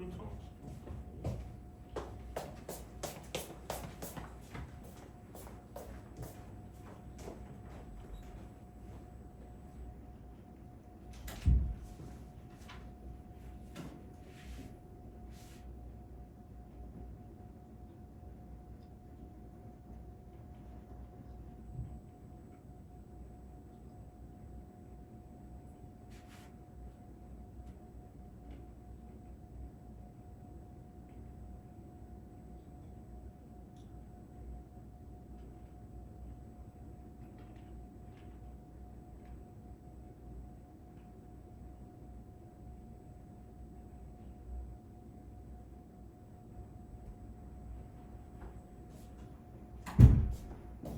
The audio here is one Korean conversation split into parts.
프린트 안 왔어.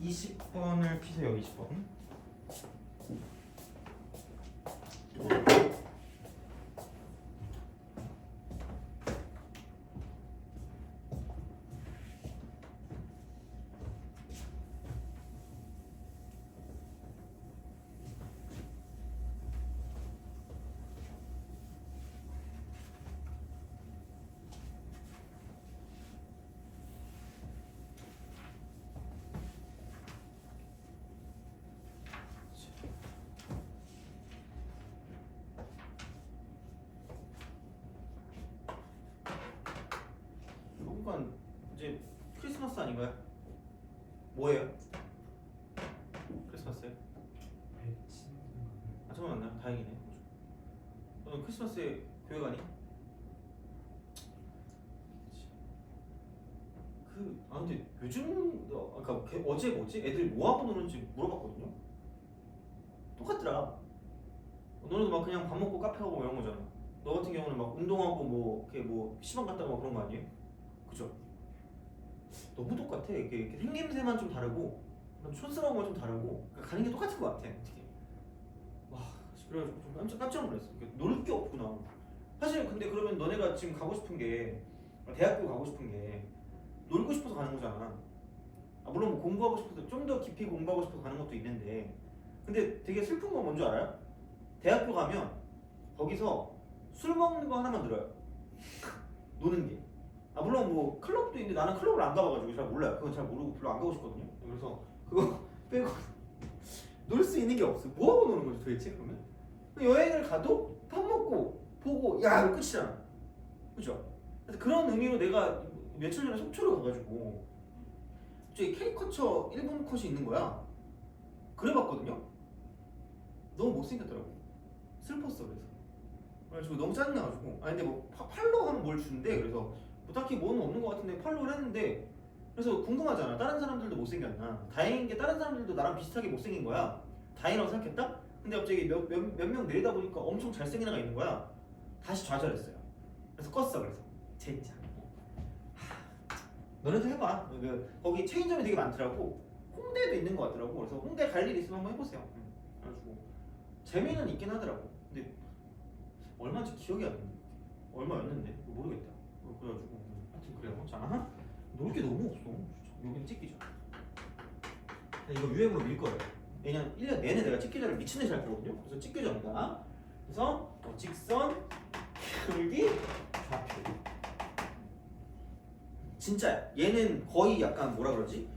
20번을 피세요. 20번. 이번 이제 크리스마스 아닌가요? 뭐예요? 크리스마스요? 아 처음 만나요? 다행이네. 너는 크리스마스에 교회 가니? 근데 요즘 아까 어제 뭐지? 애들 뭐 하고 노는지 물어봤거든요. 똑같더라. 너는 막 그냥 밥 먹고 카페 가고 뭐 이런 거잖아. 너 같은 경우는 막 운동하고 뭐 이렇게 뭐 PC방 갔다 뭐 그런 거 아니에요? 그죠? 너무 똑같아. 이렇게 생김새만 좀 다르고 촌스러운 건 좀 다르고 그러니까 가는 게 똑같은 것 같아. 어떻게? 와, 그래가지고 좀 깜짝 놀랐어. 놀 게 없구나. 사실 근데 그러면 너네가 지금 가고 싶은 게 대학교 가고 싶은 게 놀고 싶어서 가는 거잖아. 물론 뭐 공부하고 싶어서 좀 더 깊이 공부하고 싶어서 가는 것도 있는데 근데 되게 슬픈 건 뭔지 알아요? 대학교 가면 거기서 술 먹는 거 하나만 늘어요. 노는 게. 물론 뭐 클럽도 있는데 나는 클럽을 안 가봐가지고 잘 몰라요. 그건 잘 모르고 별로 안 가고 싶거든요. 그래서 그거 빼고 놀 수 있는 게 없어. 뭐 하고 노는 거지 도대체 그러면? 여행을 가도 밥 먹고 보고 야 이거 끝이잖아. 그죠? 그래서 그런 의미로 내가 며칠 전에 속초를 가가지고 저기 캐리커처 1분 컷이 있는 거야. 그래봤거든요. 너무 못생겼더라고. 슬펐어 그래서. 그래가지고 너무 짜증나가지고 근데 뭐 팔로 하면 뭘 준대. 그래서 뭐 딱히 뭐는 없는 것 같은데 팔로우를 했는데 그래서 궁금하잖아. 다른 사람들도 못생겼나. 다행인 게 다른 사람들도 나랑 비슷하게 못생긴 거야. 다행이라고 생각했다? 근데 갑자기 몇 명 내리다 보니까 엄청 잘생긴 애가 있는 거야. 다시 좌절했어요. 그래서 껐어. 그래서 진짜 너네도 해봐. 거기 체인점이 되게 많더라고. 홍대도 있는 것 같더라고. 그래서 홍대 갈 일 있으면 한번 해보세요. 그래가지고 재미는 있긴 하더라고. 근데 얼마인지 기억이 안 나는데 얼마였는데 모르겠다. 그래가지고 하여튼 그래요. 자, 놀 게 너무 없어. 여긴 찍기자. 이거 유행으로 밀 거예요. 왜냐면 1년 내내 내가 찍기자를 미친 듯이 할 거거든요. 그래서 찍기자입니다. 그래서 직선, 기울기, 좌표. 진짜 얘는 거의 약간 뭐라 그러지?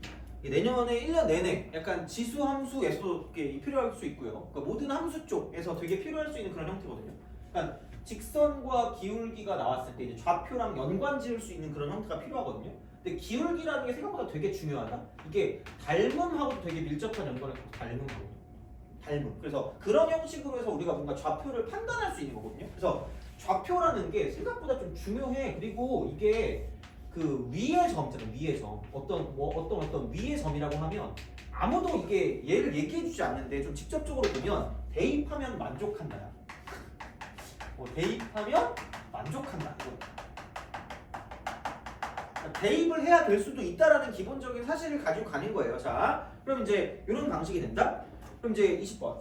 내년에 1년 내내 약간 지수 함수에서도 필요할 수 있고요. 그러니까 모든 함수 쪽에서 되게 필요할 수 있는 그런 형태거든요. 그러니까 직선과 기울기가 나왔을 때 이제 좌표랑 연관 지을 수 있는 그런 형태가 필요하거든요. 근데 기울기라는 게 생각보다 되게 중요하다. 이게 닮음하고도 되게 밀접한 연관을 닮음. 그래서 그런 형식으로 해서 우리가 뭔가 좌표를 판단할 수 있는 거거든요. 그래서 좌표라는 게 생각보다 좀 중요해. 그리고 이게 그 위의 점잖아. 위의 점. 어떤 위의 점이라고 하면 아무도 이게 얘를 얘기해주지 않는데 좀 직접적으로 보면 대입하면 만족한다. 대입하면 만족한다. 대입을 해야 될 수도 있다라는 기본적인 사실을 가지고 가는 거예요. 자, 그럼 이제 이런 방식이 된다. 그럼 이제 20번.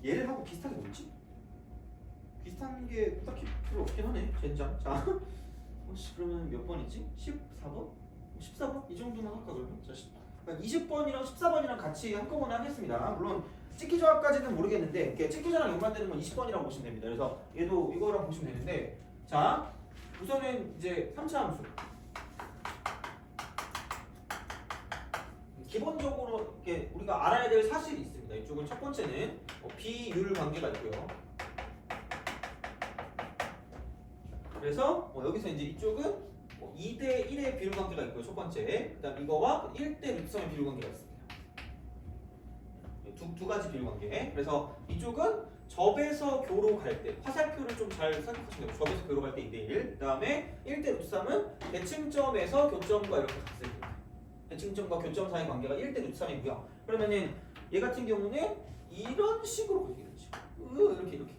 얘를 하고 비슷하게 뭐지? 비슷한 게 딱히 필요 없긴 하네. 젠장. 자, 그러면 몇 번이지? 14번? 14번? 이 정도만 할까 그러면? 자, 20번이랑 14번이랑 같이 한꺼번에 하겠습니다. 물론 찍기 조합까지는 모르겠는데 찍기 조합이랑 연관되는 건 20번이라고 보시면 됩니다. 그래서 얘도 이거랑 보시면 되는데 자, 우선은 이제 3차 함수. 기본적으로 이렇게 우리가 알아야 될 사실이 있습니다. 이쪽은 첫 번째는 비율 관계가 있고요. 그래서 여기서 이제 이쪽은 2대 1의 비율 관계가 있고요. 첫 번째. 그다음 이거와 1대 루트3의 비율 관계가 있습니다. 두 가지 비율 관계. 그래서 이쪽은 접에서 교로 갈 때 화살표를 좀 잘 생각하시면 돼요. 접에서 교로 갈 때 2대 1. 그다음에 1대 루트3은 대칭점에서 교점과 이렇게 갔을 때. 대칭점과 교점 사이의 관계가 1대 루트3이고요. 그러면은 얘 같은 경우는 이런 식으로 가게 되죠. 이렇게.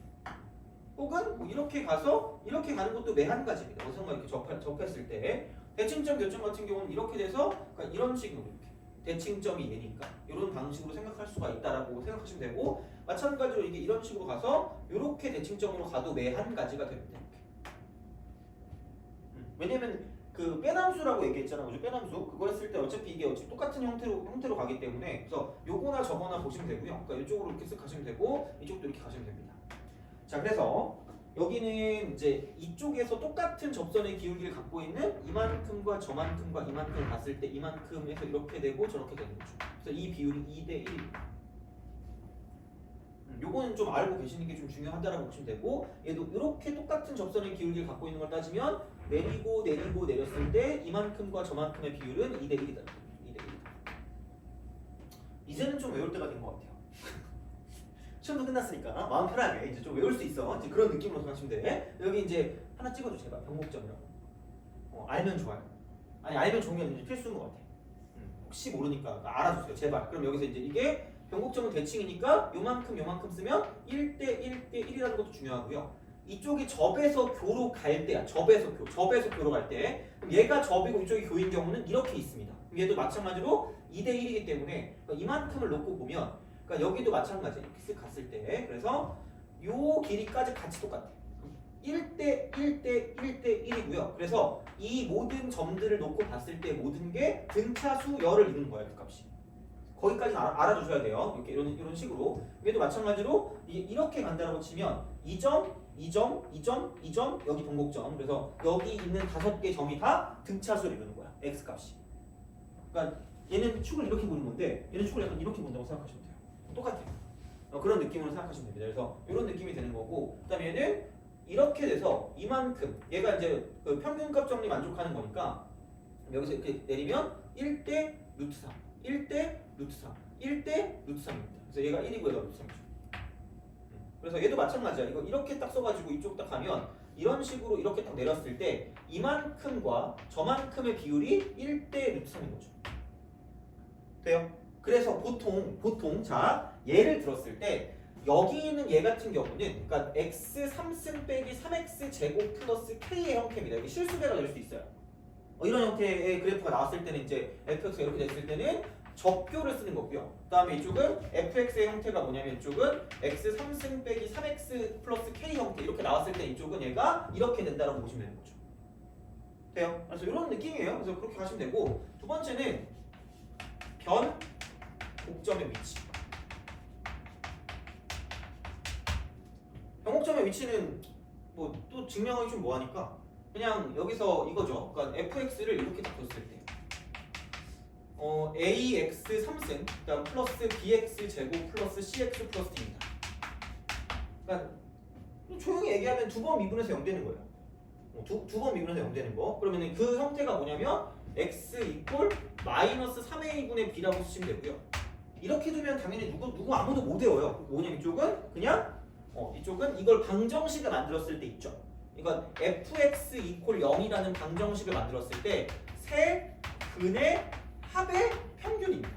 혹은 뭐 이렇게 가서 이렇게 가는 것도 매한가지입니다. 어선과 이렇게 접했을 때 대칭점 교점 같은 경우는 이렇게 돼서 그러니까 이런 식으로 이렇게 대칭점이 얘니까 이런 방식으로 생각할 수가 있다라고 생각하시면 되고 마찬가지로 이게 이런 식으로 가서 이렇게 대칭점으로 가도 매한가지가 됩니다. 왜냐면 그 빼남수라고 얘기했잖아요. 그죠? 빼남수 그거 했을 때 어차피 이게 똑같은 형태로 가기 때문에 그래서 요거나 저거나 보시면 되고요. 그러니까 이쪽으로 이렇게 쓱 가시면 되고 이쪽도 이렇게 가시면 됩니다. 자, 그래서 여기는 이제 이쪽에서 똑같은 접선의 기울기를 갖고 있는 이만큼과 저만큼과 이만큼을 봤을 때 이만큼에서 이렇게 되고 저렇게 되는 거죠. 그래서 이 비율이 2대 1입니다. 요거는 좀 알고 계시는 게 좀 중요하다라고 보시면 되고 얘도 이렇게 똑같은 접선의 기울기를 갖고 있는 걸 따지면 내리고 내렸을 때 이만큼과 저만큼의 비율은 2대 1이다. 2대 1이다. 이제는 좀 외울 때가 된 것 같아요. 시험도 끝났으니까 마음 편하게 이제 좀 외울 수 있어. 이제 그런 느낌으로 생각하시면 돼. 여기 이제 하나 찍어줘 제발. 변곡점이라고. 알면 좋아요. 아니 알면 좋으면 이제 필수인 것 같아. 혹시 모르니까 알아주세요 제발. 그럼 여기서 이제 이게 변곡점은 대칭이니까 요만큼 쓰면 1대 1이라는 것도 중요하고요. 이쪽이 접에서 교로 갈 때야. 접에서 교로 갈 때. 그럼 얘가 접이고 이쪽이 교인 경우는 이렇게 있습니다. 그럼 얘도 마찬가지로 2대 1이기 때문에 이만큼을 놓고 보면 그러니까 여기도 마찬가지 이렇게 갔을 때 그래서 요 길이까지 같이 똑같아. 1대 1이고요. 그래서 이 모든 점들을 놓고 봤을 때 모든 게 등차수 열을 이루는 거예요. 그 값이. 거기까지는 알아두셔야 돼요. 이렇게 이런 식으로. 얘도 마찬가지로 이렇게 간다라고 치면 2점 여기 변곡점. 그래서 여기 있는 5개 점이 다 등차수를 이루는 거야. x 값이. 그러니까 얘는 축을 이렇게 보는 건데 얘는 축을 약간 이렇게 본다고 생각하시면 돼요. 똑같아요. 그런 느낌으로 생각하시면 됩니다. 그래서 이런 느낌이 되는 거고, 그다음에 얘는 이렇게 돼서 이만큼 얘가 이제 그 평균값 정리 만족하는 거니까 여기서 이렇게 내리면 1대 루트 3, 1대 루트 3, 1대 루트 3입니다. 그래서 얘가 1이고 얘가 루트 3이죠. 그래서 얘도 마찬가지야. 이거 이렇게 딱 써가지고 이쪽 딱 가면 이런 식으로 이렇게 딱 내렸을 때 이만큼과 저만큼의 비율이 1대 루트 3인 거죠. 돼요? 그래서 보통 자 예를 들었을 때 여기 있는 얘 같은 경우는 그러니까 x 3승 빼기 3x 제곱 플러스 k의 형태입니다. 이게 실수배가 될 수 있어요. 이런 형태의 그래프가 나왔을 때는 이제 fx가 이렇게 됐을 때는 접교를 쓰는 거고요. 그 다음에 이쪽은 fx의 형태가 뭐냐면 이쪽은 x 3승 빼기 3x 플러스 k 형태 이렇게 나왔을 때 이쪽은 얘가 이렇게 된다라고 보시면 되는 거죠. 돼요? 그래서 이런 느낌이에요. 그래서 그렇게 가시면 되고 두 번째는 변곡점의 위치. 변곡점의 위치는 뭐 또 증명하기 좀 뭐하니까 그냥 여기서 이거죠. 그러니까 fx를 이렇게 딱 뒀을 때 ax 3승 그다음 플러스 bx 제곱 플러스 cx 플러스 d입니다. 그러니까 조용히 얘기하면 두 번 미분해서 0 되는 거예요. 두 번 미분해서 0 되는 거. 그러면 그 형태가 뭐냐면 x 이퀄 마이너스 3a분의 b라고 쓰시면 되고요. 이렇게 두면 당연히 누구 아무도 못 외워요. 뭐냐면 이쪽은 그냥 이쪽은 이걸 방정식을 만들었을 때 있죠. 이건 fx 이퀄 0이라는 방정식을 만들었을 때 세 근의 합의 평균입니다.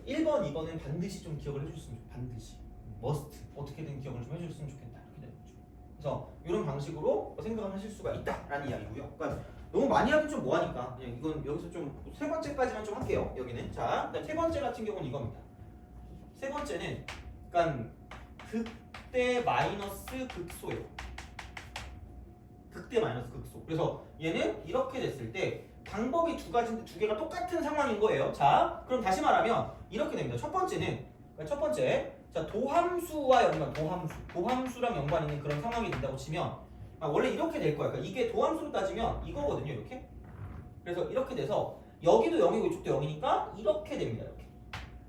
1번, 2번은 반드시 좀 기억을 해주셨으면 좋겠다. 반드시. must. 어떻게든 기억을 좀 해주셨으면 좋겠다. 이렇게 되는 거죠. 그래서 이런 방식으로 생각을 하실 수가 있다라는 이야기고요. 그러니까 너무 많이 하긴 좀 뭐하니까 그냥 이건 여기서 좀 세 번째까지만 좀 할게요. 여기는 자, 그다음 세 번째 같은 경우는 이겁니다. 세 번째는 그러니까 극대 마이너스 극소예요. 극대 마이너스 극소. 그래서 얘는 이렇게 됐을 때 방법이 두 개가 똑같은 상황인 거예요. 자, 그럼 다시 말하면 이렇게 됩니다. 첫 번째는 첫 번째 자, 도함수와 연관, 도함수랑 연관 있는 그런 상황이 된다고 치면 원래 이렇게 될 거야. 그러니까 이게 도함수로 따지면 이거거든요, 이렇게. 그래서 이렇게 돼서 여기도 0이고 이쪽도 0이니까 이렇게 됩니다, 이렇게.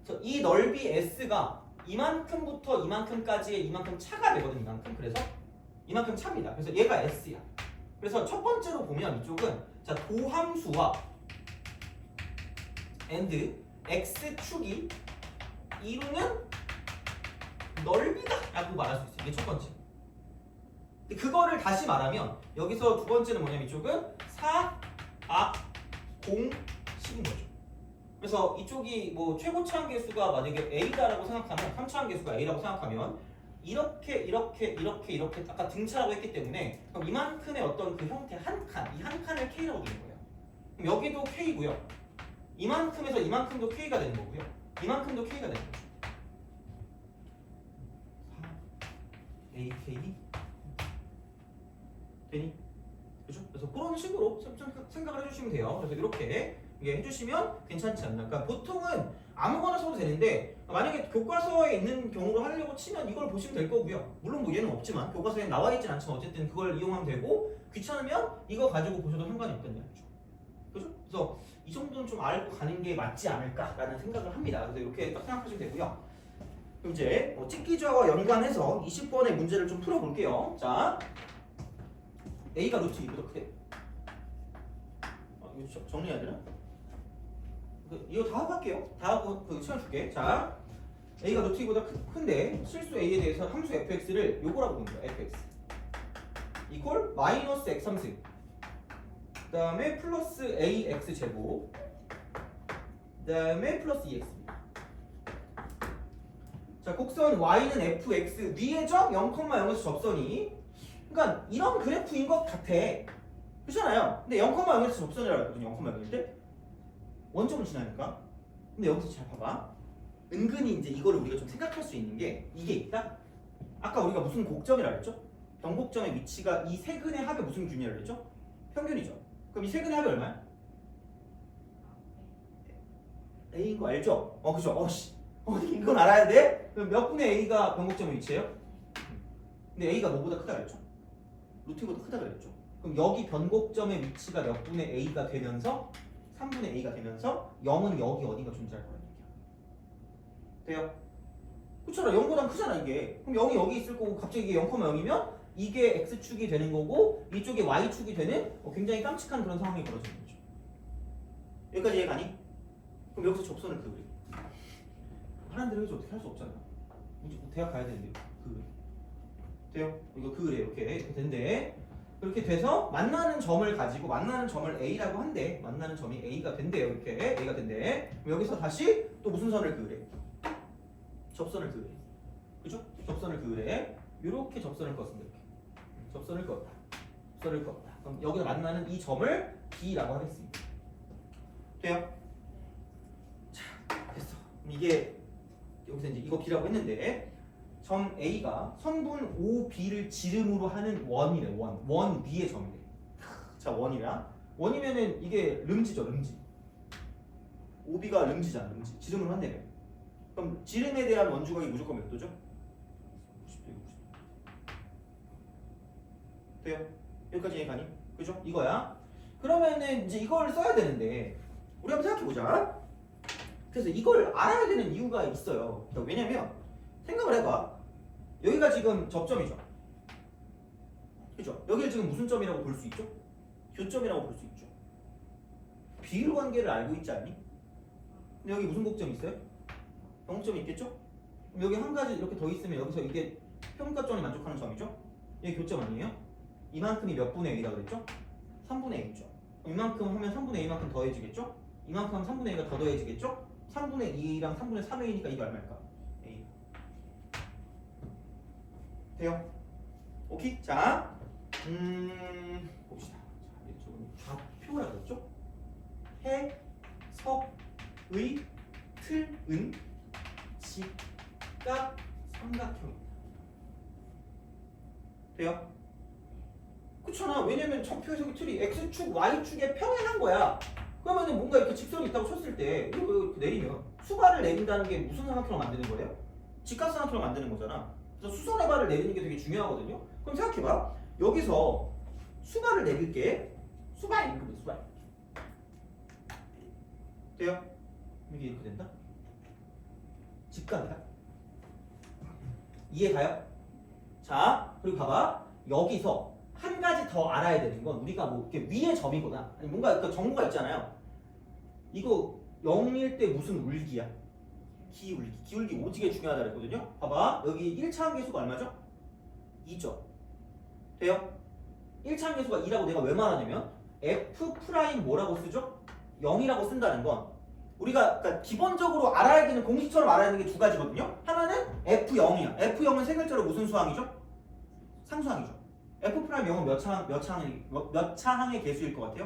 그래서 이 넓이 S가 이만큼부터 이만큼까지의 이만큼 차가 되거든요, 이만큼. 그래서 이만큼 차입니다. 그래서 얘가 S야. 그래서 첫 번째로 보면 이쪽은 자, 도함수와 and X축이 이루는 넓이다 라고 말할 수 있어요. 이게 첫 번째. 근데 그거를 다시 말하면 여기서 두 번째는 뭐냐면 이쪽은 4, 0, 10인 거죠. 그래서 이쪽이 뭐 최고 차항계수가 만약에 A다라고 생각하면 3차항계수가 A라고 생각하면 이렇게 아까 등차라고 했기 때문에 그럼 이만큼의 어떤 그 형태 한 칸, 이 한 칸을 K라고 부르는 거예요. 그럼 여기도 K고요. 이만큼에서 이만큼도 K가 되는 거고요. 이만큼도 K가 되는 거죠. AK 되니? 그죠? 그래서 그런 식으로 생각을 해주시면 돼요. 그래서 이렇게 해주시면 괜찮지 않나. 그러니까 보통은 아무거나 써도 되는데 만약에 교과서에 있는 경우로 하려고 치면 이걸 보시면 될 거고요. 물론 뭐 얘는 없지만 교과서에 나와 있진 않지만 어쨌든 그걸 이용하면 되고 귀찮으면 이거 가지고 보셔도 상관이 없다는 말이죠. 그죠? 그래서 이 정도는 좀 알고 가는 게 맞지 않을까라는 생각을 합니다. 그래서 이렇게 딱 생각하시면 되고요. 그럼 이제 찍기좌와 연관해서 20번의 문제를 좀 풀어볼게요. 자, A가 루트 2보다 크대. 이거 정리해야 되나? 이거 다 하고 할게요. 다 하고 그 시간 줄게. 자, A가 루트 2보다 큰데 실수 A에 대해서 함수 fx를 요거라고 부릅니다. fx 이퀄 마이너스 x 3승 그 다음에 플러스 ax 제곱 그 다음에 플러스 2x. 자, 곡선 y는 fx 위의 점 0,0에서 접선이 그러니까 이런 그래프인 것 같아. 그렇잖아요. 근데 0,0에서 접선이라고 했거든요. 0,0일 때 원점을 지나니까. 근데 여기서 잘 봐봐. 은근히 이제 이거를 우리가 좀 생각할 수 있는 게 이게 있다. 아까 우리가 무슨 곡점이라 그랬죠? 변곡점의 위치가 이 세 근의 합의 무슨 균이라고 그랬죠? 평균이죠. 그럼 이 세 근의 합이 얼마야? A인 거 알죠? 그죠? 이건 알아야 돼? 그럼 몇 분의 A가 변곡점의 위치예요? 근데 A가 뭐보다 크다 그랬죠? 루트보다 크다 그랬죠? 그럼 여기 변곡점의 위치가 몇 분의 A가 되면서 3분의 A가 되면서 0은 여기 어딘가 존재할 거라는 얘기야. 돼요? 그렇잖아. 0보단 크잖아 이게. 그럼 0이 여기 있을 거고 갑자기 이게 0,0이면 이게 X축이 되는 거고 이쪽이 Y축이 되는 굉장히 깜찍한 그런 상황이 벌어지는 거죠. 여기까지 이해가니? 그럼 여기서 접선을 그으래. 하라는 대로 해서 어떻게 할 수 없잖아. 이제 대학 가야 되는데 그으래. 돼요? 이거 그으래. 이렇게 된대. 그렇게 돼서 만나는 점을 가지고 만나는 점을 A라고 한대. 만나는 점이 A가 된대요. 이렇게 A가 된대. 그럼 여기서 다시 또 무슨 선을 그으래? 접선을 그으래. 그죠? 접선을 그으래. 이렇게 접선을 껐습니다. 이렇게. 접선을 껐다. 접선을 껐다. 그럼 여기서 만나는 이 점을 B라고 하겠습니다. 돼요? 자, 됐어. 그럼 이게 여기서 이제 이거 B라고 했는데 점 A가 선분 OB를 지름으로 하는 원이래. 원 위의 점이래. 자, 원이라. 원이면은 이게 름지죠, 름지. OB가 름지잖아, 름지. 지름으로 한다며. 그럼 지름에 대한 원주각이 무조건 몇 도죠? 90도, 90도. 돼요? 여기까지 이해가니? 그죠? 이거야. 그러면은 이제 이걸 써야 되는데 우리 한번 생각해보자. 그래서 이걸 알아야 되는 이유가 있어요. 그러니까 왜냐면 생각을 해봐. 여기가 지금 접점이죠. 그죠? 여기를 지금 무슨 점이라고 볼 수 있죠? 교점이라고 볼 수 있죠. 비율 관계를 알고 있지 않니? 근데 여기 무슨 곡점이 있어요? 변곡점이 있겠죠? 그럼 여기 한 가지 이렇게 더 있으면 여기서 이게 평가점이 만족하는 점이죠? 이게 교점 아니에요? 이만큼이 몇 분의 A라고 그랬죠? 3분의 A죠. 이만큼 하면 3분의 A만큼 더해지겠죠? 이만큼 하면 3분의 A가 더 더해지겠죠? 3분의 2랑 3분의 3A니까 이거 얼마일까? A. 돼요? 오케이? 자, 봅시다. 자, 이제 저건 좌표라 그랬죠? 해, 석, 의, 틀, 은, 직각, 삼각형입니다. 돼요? 그렇잖아. 왜냐면 좌표 해석의 틀이 X축, Y축에 평행한 거야. 그러면은 뭔가 이렇게 직선이 있다고 쳤을 때 이거 이렇게 내리면 수발을 내린다는 게 무슨 삼각형을 만드는 거예요? 직각삼각형을 만드는 거잖아. 그래서 수선의 발을 내리는 게 되게 중요하거든요. 그럼 생각해봐. 여기서 수발을 내릴게. 수발 이렇게 수발. 돼요? 이게 이렇게 된다? 직각이다. 이해가요? 자, 그리고 봐봐. 여기서 한 가지 더 알아야 되는 건 우리가 뭐 이렇게 위의 점이거나 아니 뭔가 그 정보가 있잖아요. 이거 0일 때 무슨 울기야? 기울기. 기울기 오지게 중요하다 그랬거든요. 봐봐. 여기 1차 함계수가 얼마죠? 2죠. 돼요? 1차 함계수가 2라고 내가 왜 말하냐면 F 프라임 뭐라고 쓰죠? 0이라고 쓴다는 건 우리가 그러니까 기본적으로 알아야 되는 공식처럼 알아야 되는 게 두 가지거든요. 하나는 F0이야. F0은 세 글자로 무슨 수항이죠? 상수항이죠. F 프라임 0은 몇 차항의 개수일 것 같아요?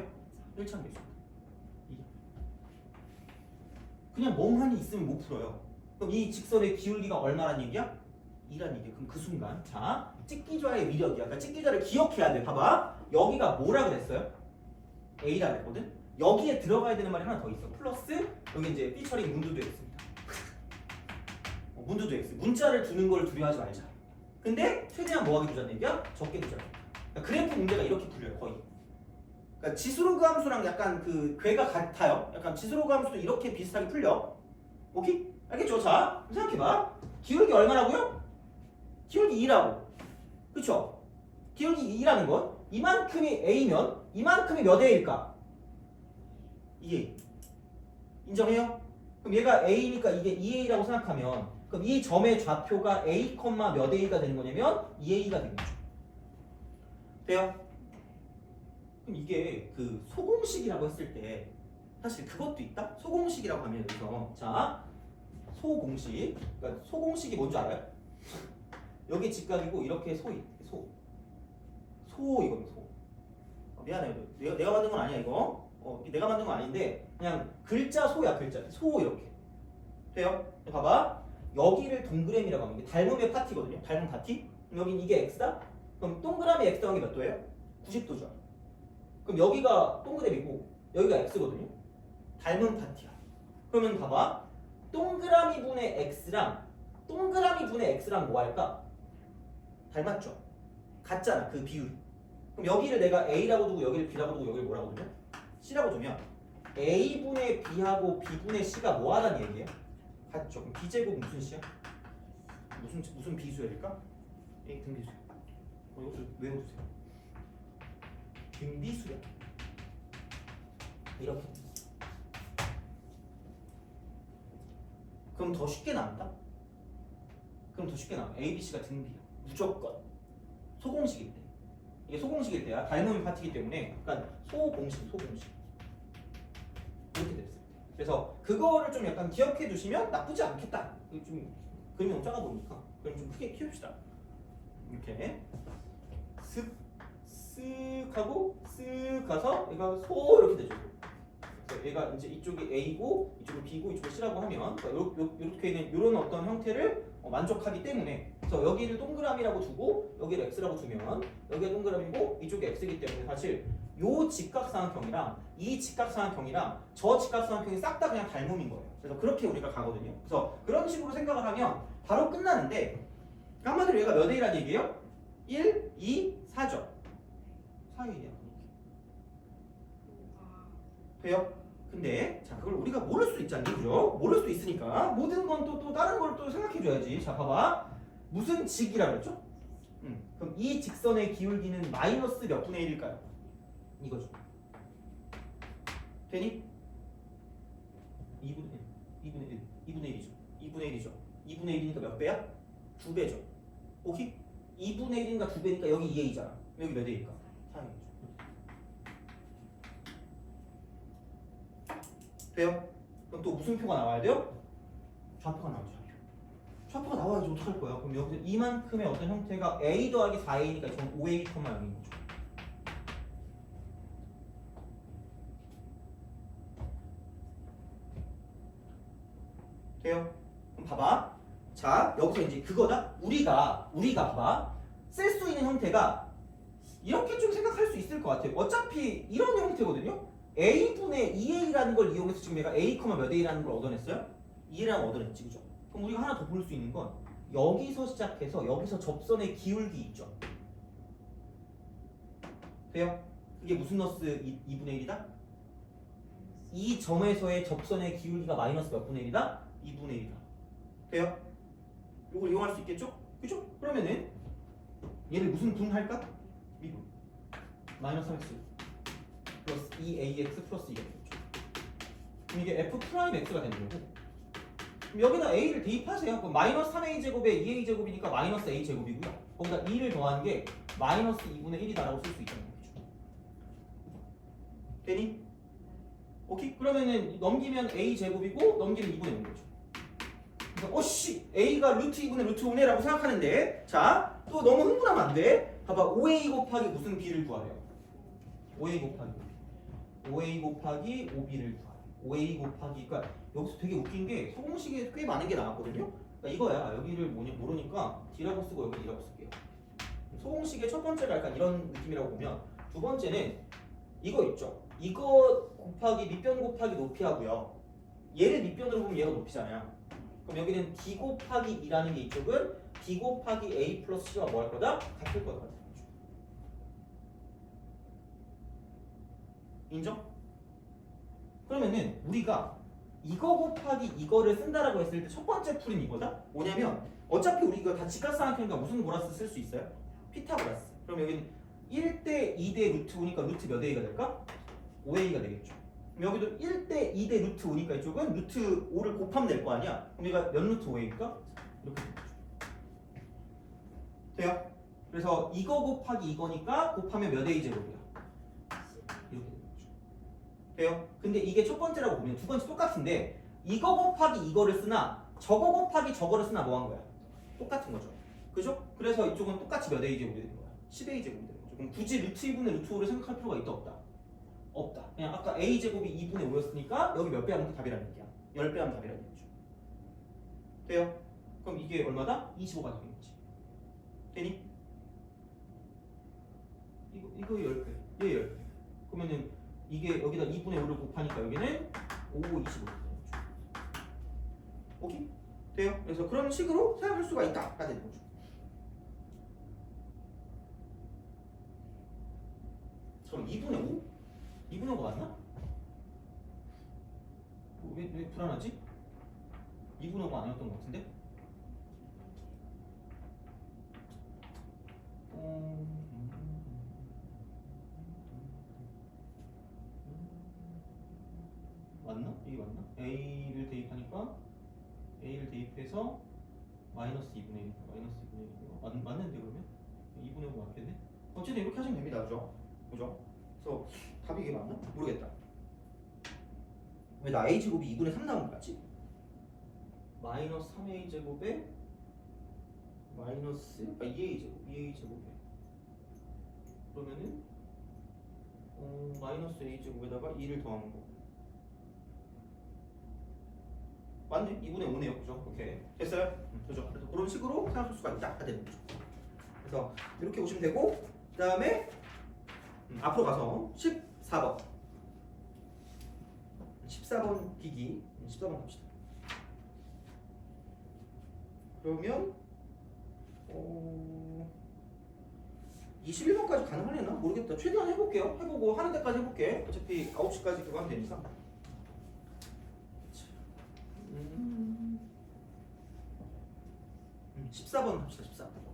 1차항 개수. 이게. 그냥 멍하니 있으면 못 풀어요. 그럼 이 직선의 기울기가 얼마란 얘기야? 2란 얘기야. 그럼 그 순간 자 찍기좌의 위력이야. 그러니까 찍기좌를 기억해야 돼. 봐봐. 여기가 뭐라 그랬어요? A라 그랬거든. 여기에 들어가야 되는 말이 하나 더 있어. 플러스 여기 이제 피처링 문두도 X입니다. 문두도 X. 문자를 두는 걸 두려워하지 말자. 근데 최대한 뭐하게 두자는 얘기야? 적게 두자. 그러니까 그래프 문제가 이렇게 풀려요. 거의. 그러니까 지수로그 함수랑 약간 그 궤가 같아요. 약간 지수로그 함수도 이렇게 비슷하게 풀려. 오케이? 알겠죠? 자, 생각해봐. 기울기 얼마라고요? 기울기 2라고. 그쵸? 기울기 2라는 건 이만큼이 A면 이만큼이 몇 A일까? 2A. 인정해요? 그럼 얘가 A니까 이게 2A라고 생각하면 그럼 이 점의 좌표가 A, 몇 A가 되는 거냐면 2A가 되는 거죠. 돼요? 그럼 이게 그 소공식이라고 했을 때 사실 그것도 있다? 소공식이라고 하면 여기서 자 소공식 그러니까 소공식이 뭔지 알아요? 여기 직각이고 이렇게 소 이겁니다. 소. 미안해요. 내가 만든 건 아니야 이거. 내가 만든 건 아닌데 그냥 글자 소야 글자 소 이렇게 돼요? 봐봐 여기를 동그라미라고 하면 이게 닮음의 파티거든요. 닮음 파티. 그럼 여긴 이게 x다. 그럼 동그라미 x 더하기 몇 도예요? 90도죠. 그럼 여기가 동그라미고 여기가 x거든요. 닮은 파티야. 그러면 봐봐 동그라미 분의 x랑 동그라미 분의 x랑 뭐 할까? 닮았죠. 같잖아 그 비율. 그럼 여기를 내가 a라고 두고 여기를 b라고 두고 여기를 뭐라고 두냐? c라고 두면 a분의 b하고 b분의 c가 뭐 하다는 얘기예요? 같죠. 그럼 b제곱 무슨 c야? 무슨 비수일까? A 등비수. 이것도 외워두세요. 등비수야. 이렇게. 그럼 더 쉽게 나온다? 그럼 더 쉽게 나와. A, B, C가 등비야. 무조건. 소공식일 때. 이게 소공식일 때야. 닮음이 파티기 때문에. 그러니까 소공식. 이렇게 됐어요. 그래서 그거를 좀 약간 기억해 두시면 나쁘지 않겠다. 좀 그림이 너무 작아 보니까. 그럼 좀 크게 키웁시다. 이렇게 쓱 하고 쓱 가서 얘가 소 이렇게 되죠. 그래서 얘가 이제 이쪽이 A고 이쪽이 B고 이쪽이 C라고 하면 그러니까 이렇게 있는 이런 어떤 형태를 만족하기 때문에 그래서 여기를 동그라미라고 두고 여기를 X라고 두면 여기가 동그라미고 이쪽이 X이기 때문에 사실 요 직각삼각형이랑 이 직각삼각형이랑 저 직각삼각형이 싹 다 그냥 닮음인 거예요. 그래서 그렇게 우리가 가거든요. 그래서 그런 식으로 생각을 하면 바로 끝나는데 한마디로 얘가 몇 A란 얘기예요? 1, 2, 4죠. 4A야. 돼요? 근데 자 그걸 우리가 모를 수 있잖니, 그죠? 모를 수 있으니까 모든 건 또 다른 걸 또 생각해줘야지. 자 봐봐 무슨 직이라 그랬죠? 그럼 이 직선의 기울기는 마이너스 몇 분의 1일까요? 이거죠. 되니? 2분의 1이죠. 2분의 1이니까 몇 배야? 2배죠. 오케이? 2분의 1이니까 2배니까 여기 2A잖아. 여기 몇 A일까? 4A죠. 돼요? 그럼 또 무슨 표가 나와야 돼요? 좌표가 나오죠. 좌표가 나와야지 어떡할 거야? 그럼 여기서 이만큼의 어떤 형태가 A 더하기 4A니까 전 5A, 0인 거죠. 돼요? 그럼 봐봐. 자 여기서 이제 그거다. 우리가 봐봐. 쓸 수 있는 형태가 이렇게 좀 생각할 수 있을 것 같아요. 어차피 이런 형태거든요. A분의 2A라는 걸 이용해서 지금 내가 A, 몇 A라는 걸 얻어냈어요? 2A라는 걸 얻어냈지, 그죠? 그럼 우리가 하나 더 볼 수 있는 건 여기서 시작해서 여기서 접선의 기울기 있죠. 돼요? 이게 무슨 너스 2분의 1이다? 이 점에서의 접선의 기울기가 마이너스 몇 분의 1이다? 2분의 1이다. 돼요? 이걸 이용할 수 있겠죠? 그죠? 그러면은 얘를 무슨 분할까? 미분 마이너스 3x 플러스 2ax 플러스 2가 되겠죠. 그럼 이게 f 프라임 x가 되는 거고, 그럼 여기다 a를 대입하세요. 그럼 마이너스 3a 제곱에 2a 제곱이니까 마이너스 a 제곱이고요. 거기다 2를 더한 게 마이너스 2분의 1이다라고 쓸 수 있다는 거죠. 되니? 오케이? 그러면은 넘기면 a 제곱이고 넘기면 2분의 1인 거죠. 그래서 어씨 a가 루트 2분의 루트 5네 라고 생각하는데, 자 또 너무 흥분하면 안 돼. 봐봐, 5a 곱하기 무슨 b를 구하래요? 5a 곱하기 5a 곱하기 5b를 구하래요. 5a 곱하기, 그러니까 여기서 되게 웃긴 게 소공식에 꽤 많은 게 나왔거든요. 그러니까 이거야. 여기를 모르니까 d라고 쓰고 여기 d라고 쓸게요. 소공식의 첫 번째가 약간 이런 느낌이라고 보면, 두 번째는 이거 있죠. 이거 곱하기 밑변 곱하기 높이 하고요. 얘를 밑변으로 보면 얘가 높이잖아요. 그럼 여기는 d 곱하기 2라는 게 이쪽은 d 곱하기 a 플러스 c와 뭐 할 거다? 같을 거다. 인정? 그러면은 우리가 이거 곱하기 이거를 쓴다라고 했을 때 첫 번째 풀이는 이거다? 뭐냐면 어차피 우리 이거 다 직각삼각형이니까 무슨 보라스 쓸 수 있어요? 피타고라스. 그럼 여기는 1대 2대 루트 5니까 루트 몇 a가 될까? 5a가 되겠죠. 그럼 여기도 1대 2대 루트 5니까 이쪽은 루트 5를 곱하면 될 거 아니야? 그럼 얘가 몇 루트 5a일까? 이렇게 되겠죠. 돼요? 그래서 이거 곱하기 이거니까 곱하면 몇 a 제곱이야? 이렇게 되는 거죠. 돼요? 근데 이게 첫 번째라고 보면 두 번째 똑같은데, 이거 곱하기 이거를 쓰나 저거 곱하기 저거를 쓰나 뭐 한 거야? 똑같은 거죠. 그죠? 그래서 이쪽은 똑같이 몇 a 제곱이 되는 거야? 10a 제곱이 되는 거죠. 그럼 굳이 루트 2분의 루트 5를 생각할 필요가 있다 없다? 없다. 그냥 아까 a 제곱이 2분의 5였으니까 여기 몇 배 하면 답이라는 얘기야. 10배 하면 답이라는 얘기죠. 돼요? 그럼 이게 얼마다? 25가 되는 거지. 되니? 이거 10배, 얘 10배. 그러면은 이게 여기다 2분의 5를 곱하니까 여기는 5, 25가 되는 거죠. 오케이? 돼요? 그래서 그런 식으로 생각할 수가 있다가 되는 거죠. 그럼 2분의 5? 2분의 5가 맞나? 왜 불안하지? 2분의 5가 아니었던 것 같은데? 맞나? 이게 맞나? a를 대입하니까 a를 대입해서 마이너스 2분의 1 마이너스 2분의 1 맞는데 그러면? 2분의 5 맞겠네? 어쨌든 이렇게 하시면 됩니다. 그죠? 그죠? 그래서 답이 이게 맞나? 모르겠다. 왜 나 a 제곱이 2분의 3 나온 거 같지? 마이너스 3a 제곱에 마이너스 2a 제곱 2a 제곱에 그러면은 마이너스 a 제곱에다가 2를 더하는 거 맞네? 2분의 5네요. 그죠? 오케이. 됐어요? 그죠? 그래서 그런 식으로 생각할 수가 있다. 되는 거죠. 그래서 이렇게 보시면 되고, 그 다음에 앞으로 가서 14번 14번 기기 14번 갑시다. 그러면 21번까지 가능하려나? 모르겠다. 최대한 해볼게요. 해보고 하는 데까지 해볼게. 어차피 9시까지 그거 하면 되니까. 14번 갑시다. 14번.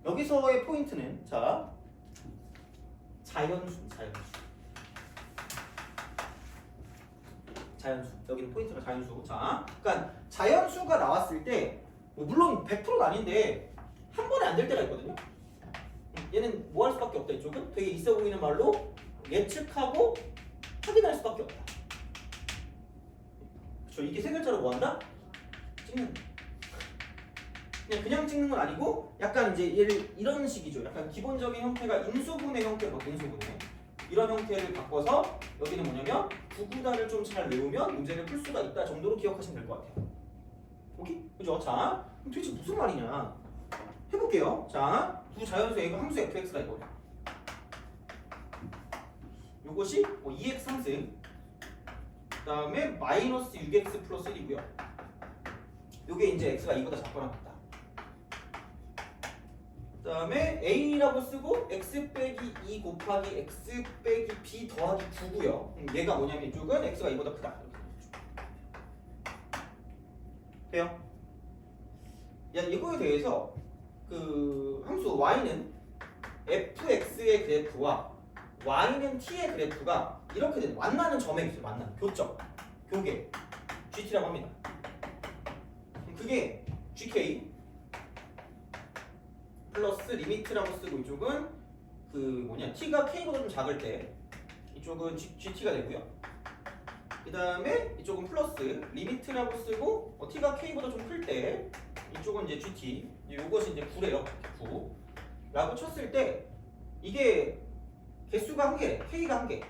여기서의 포인트는 자 자연수. 여기는 포인트가 자연수. 자, 그러니까 자연수가 나왔을 때 뭐 물론 100%는 아닌데 한 번에 안 될 때가 있거든요. 얘는 뭐 할 수밖에 없다. 이쪽은 되게 있어 보이는 말로 예측하고 확인할 수밖에 없다. 그렇죠? 이게 세 글자로 뭐 한다? 찍는. 그냥 찍는 건 아니고 약간 이제 얘를 이런 식이죠. 약간 기본적인 형태가 인수분해 형태로 인수분해. 이런 형태를 바꿔서 여기는 뭐냐면 구구단을 좀 잘 외우면 문제를 풀 수가 있다 정도로 기억하시면 될 것 같아요. 오케이? 그죠? 자, 그럼 도대체 무슨 말이냐? 해볼게요. 자, 두 자연수 A가 함수 fx가 있거든. 요것이 2x 상승, 그 다음에 마이너스 6x 플러스 1이고요. 요게 이제 x가 2보다 작거나 같다. 그 다음에 a라고 쓰고 x 빼기 2 곱하기 x 빼기 b 더하기 9고요. 얘가 뭐냐면 이쪽은 x가 2보다 크다. 돼요? 야, 이거에 대해서 그 함수 y는 fx의 그래프와 y는 t의 그래프가 이렇게 되는 만나는 점에 있어요. 만나는 교점, 교계, gt라고 합니다. 그게 gk 플러스 리미트라고 쓰고 이쪽은 그 뭐냐 t가 k보다 좀 작을 때 이쪽은 gt가 되고요. 그 다음에 이쪽은 플러스 리미트라고 쓰고 t가 k보다 좀 클 때 이쪽은 이제 gt, 요것이 이제 9래요. 9라고 쳤을 때 이게 개수가 한 개, k가 한 개,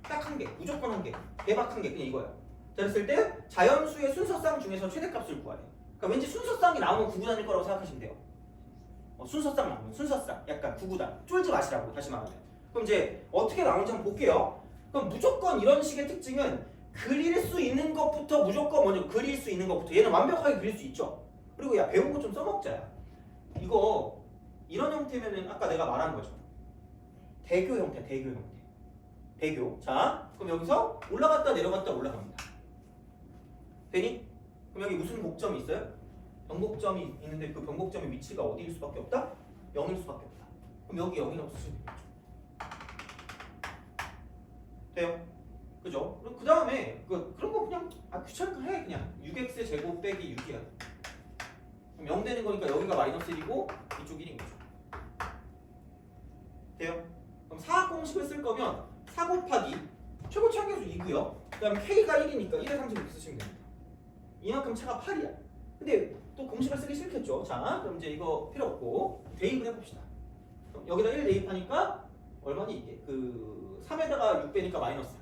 딱 한 개, 무조건 한 개, 대박 한 개, 그냥 이거야. 자, 그랬을 때 자연수의 순서쌍 중에서 최대값을 구하래. 그러니까 왠지 순서쌍이 나오면 구구단일 거라고 생각하시면 돼요. 순서쌍 나오면 순서쌍, 약간 구구단, 쫄지 마시라고 다시 말하면. 그럼 이제 어떻게 나오는지 한번 볼게요. 그럼 무조건 이런 식의 특징은 그릴 수 있는 것부터 무조건 먼저 그릴 수 있는 것부터 얘는 완벽하게 그릴 수 있죠. 그리고 야 배운 거 좀 써먹자. 이거 이런 형태면은 아까 내가 말한 거죠. 대교 형태, 대교 형태. 대교. 자, 그럼 여기서 올라갔다 내려갔다 올라갑니다. 되니? 그럼 여기 무슨 곡점이 있어요? 변곡점이 있는데 그 변곡점의 위치가 어디일 수밖에 없다? 0일 수밖에 없다. 그럼 여기 0이라고 쓰시면 되겠죠. 돼요? 그죠? 그럼 그 다음에 그런 거 그냥 귀찮으니까 해 그냥 6x 제곱 빼기 6이야. 그럼 0 되는 거니까 여기가 마이너스 1이고 이쪽 1인 거죠. 돼요? 그럼 4 공식을 쓸 거면 4 곱하기 최고치 한계수 2고요. 그 다음에 k가 1이니까 1의 3을 이렇게 쓰시면 됩니다. 이만큼 차가 8이야. 근데 또 공식을 쓰기 싫겠죠. 자, 그럼 이제 이거 필요 없고 대입을 해봅시다. 그럼 여기다 1 대입하니까 얼마니 이게? 그 3에다가 6 빼니까 마이너스.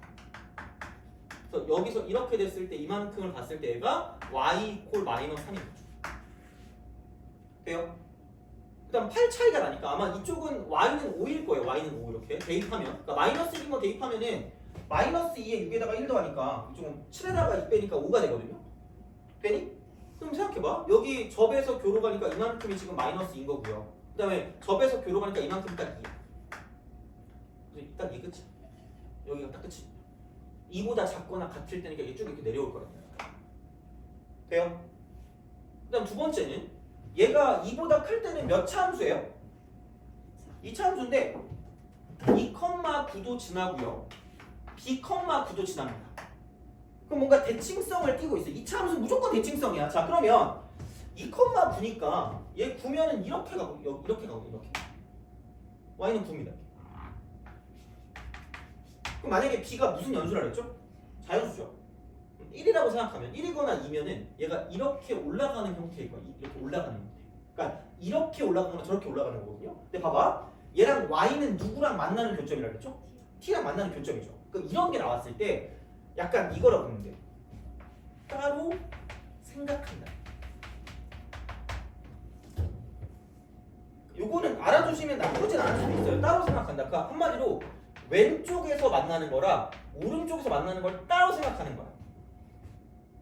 그래서 여기서 이렇게 됐을 때 이만큼을 봤을 때 얘가 y 콜 마이너스 3인 거죠. 돼요? 그 다음 8 차이가 나니까 아마 이쪽은 y는 5일 거예요. y는 5 이렇게 대입하면 그러니까 마이너스 1인 거 대입하면은 마이너스 2에 6에다가 1 더하니까 이쪽은 7에다가 2 빼니까 5가 되거든요. 되니? 그럼 생각해봐. 여기 접에서 교로 가니까 이만큼이 지금 마이너스인 거고요. 그 다음에 접에서 교로 가니까 이만큼이 딱 2. 딱 이 끝이. 여기가 딱 끝이. 2보다 작거나 같을 때니까 이쪽 이렇게 내려올 거랍니다. 돼요? 그 다음 두 번째는 얘가 2보다 클 때는 몇 차 함수예요? 2차 함수인데 2,9도 지나고요. B,9도 지납니다. 그럼 뭔가 대칭성을 띠고 있어요. 2차 함수는 무조건 대칭성이야. 자, 그러면 2,9니까 얘 9면은 이렇게 가고 이렇게 가고 이렇게. y는 9입니다. 그럼 만약에 b가 무슨 연수라 그랬죠? 자연수죠. 1이라고 생각하면 1이거나 2면은 얘가 이렇게 올라가는 형태일 거야. 이렇게 올라가는 형태. 그러니까 이렇게 올라가거나 저렇게 올라가는 거거든요. 근데 봐봐. 얘랑 y는 누구랑 만나는 교점이라 그랬죠? t랑 만나는 교점이죠. 그럼 이런 게 나왔을 때 약간 이거라고 보면 돼. 따로 생각한다. 요거는 알아두시면 나쁘진 않을 수도 있어요. 따로 생각한다. 그러니까 한마디로 왼쪽에서 만나는 거랑 오른쪽에서 만나는 걸 따로 생각하는 거야.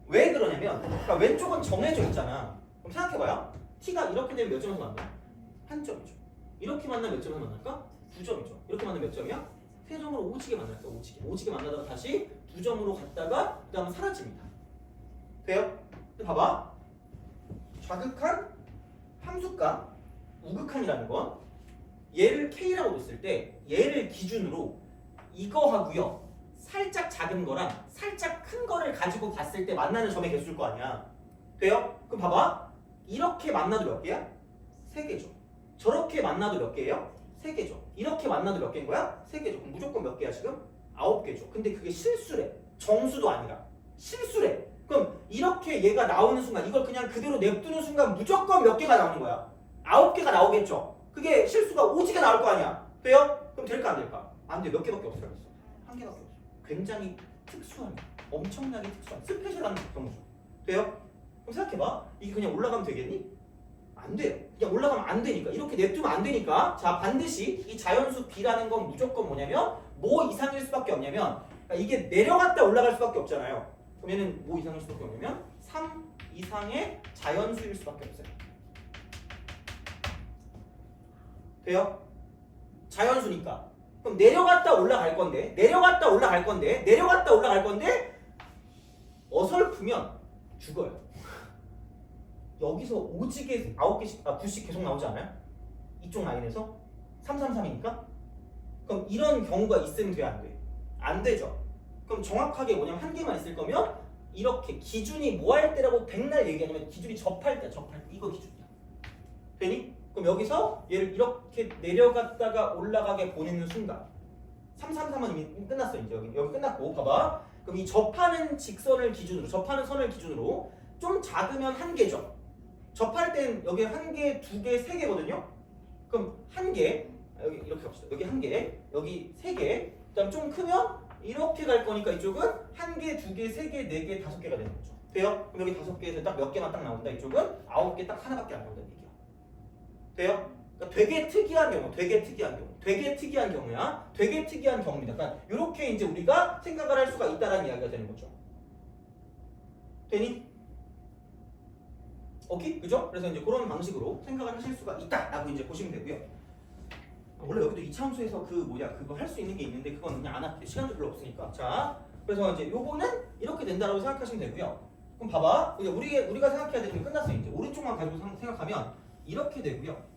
왜 그러냐면 그러니까 왼쪽은 정해져 있잖아. 그럼 생각해봐요. t가 이렇게 되면 몇 점에서 만나? 한 점이죠. 이렇게 만나면 몇 점에서 만날까? 2점이죠. 이렇게 만나면 몇 점이야? 3점으로 오지게 만날까? 오지게 만나다가 다시 2점으로 갔다가 그 다음은 사라집니다. 돼요? 근데 봐봐. 좌극한, 함수가, 우극한이라는 건 얘를 k라고 뒀을 때 얘를 기준으로 이거 하고요. 살짝 작은 거랑 살짝 큰 거를 가지고 봤을 때 만나는 점의 개수일 거 아니야. 돼요? 그럼 봐봐. 이렇게 만나도 몇 개야? 3개죠. 저렇게 만나도 몇 개예요? 3개죠. 이렇게 만나도 몇 개인 거야? 3개죠. 그럼 무조건 몇 개야 지금? 9개죠. 근데 그게 실수래. 정수도 아니라 실수래. 그럼 이렇게 얘가 나오는 순간 이걸 그냥 그대로 냅두는 순간 무조건 몇 개가 나오는 거야? 9개가 나오겠죠. 그게 실수가 오지게 나올 거 아니야. 돼요? 그럼 될까 안 될까? 안 돼. 몇 개밖에 없으라고 했어. 한 개밖에 없어. 굉장히 특수한, 엄청나게 특수한, 스페셜한 경우죠. 돼요? 그럼 생각해봐. 이게 그냥 올라가면 되겠니? 안 돼요. 그냥 올라가면 안 되니까. 이렇게 냅두면 안 되니까. 자, 반드시 이 자연수 B라는 건 무조건 뭐냐면 뭐 이상일 수밖에 없냐면, 그러니까 이게 내려갔다 올라갈 수밖에 없잖아요. 그럼 얘는 뭐 이상일 수밖에 없냐면 3 이상의 자연수일 수밖에 없어요. 돼요? 자연수니까. 그럼 내려갔다 올라갈 건데, 내려갔다 올라갈 건데, 내려갔다 올라갈 건데 어설프면 죽어요. 여기서 오지게 9개씩, 9씩 계속 나오지 않아요? 이쪽 라인에서 333이니까. 그럼 이런 경우가 있으면 돼야 안 돼? 안 되죠. 그럼 정확하게 뭐냐면 한 개만 있을 거면 이렇게 기준이 뭐 할 때라고 백날 얘기하냐면 기준이 접할 때, 접할 때 이거 기준이야. 되니? 그럼 여기서 얘를 이렇게 내려갔다가 올라가게 보내는 순간 333은 이미 끝났어. 이제 여기 끝났고 봐봐. 그럼 이 접하는 직선을 기준으로, 접하는 선을 기준으로 좀 작으면 한 개죠. 접할 땐 여기 한 개, 두 개, 세 개거든요. 그럼 한 개, 여기 이렇게 갑시다. 여기 한 개, 여기 세 개. 그다음 좀 크면 이렇게 갈 거니까 이쪽은 한 개, 두 개, 세 개, 네 개, 다섯 개가 되는 거죠. 돼요? 그럼 여기 다섯 개에서 딱 몇 개만 딱 나온다. 이쪽은 9개 딱 하나밖에 안 나온다는 얘기야. 돼요? 그러니까 되게 특이한 경우, 되게 특이한 경우, 되게 특이한 경우야. 되게 특이한 경우입니다. 그러니까 이렇게 이제 우리가 생각을 할 수가 있다라는 이야기가 되는 거죠. 되니? 오케이? 그죠? 그래서 이제 그런 방식으로 생각을 하실 수가 있다라고 이제 보시면 되고요. 원래 여기도 이차함수에서 그거 할 수 있는 게 있는데 그건 그냥 안 할게요. 시간도 별로 없으니까. 자, 그래서 이제 요거는 이렇게 된다라고 생각하시면 되고요. 그럼 봐봐. 우리가 생각해야 되는 게 끝났어요. 이제 오른쪽만 가지고 생각하면 이렇게 되고요.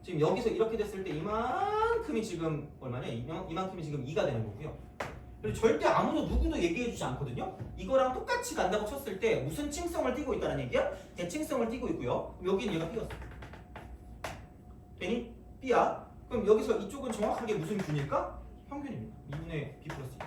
지금 여기서 이렇게 됐을 때 이만큼이 지금 얼마냐? 이만큼이 지금 2가 되는 거고요. 그리고 절대 아무도 누구도 얘기해주지 않거든요. 이거랑 똑같이 간다고 쳤을 때 무슨 칭성을 띠고 있다는 얘기야? 대칭성을 띠고 있고요. 여기는 얘가 B였어. 되니? B야. 그럼 여기서 이쪽은 정확하게 무슨 균일까? 평균입니다. 2분의 B 플러스 2.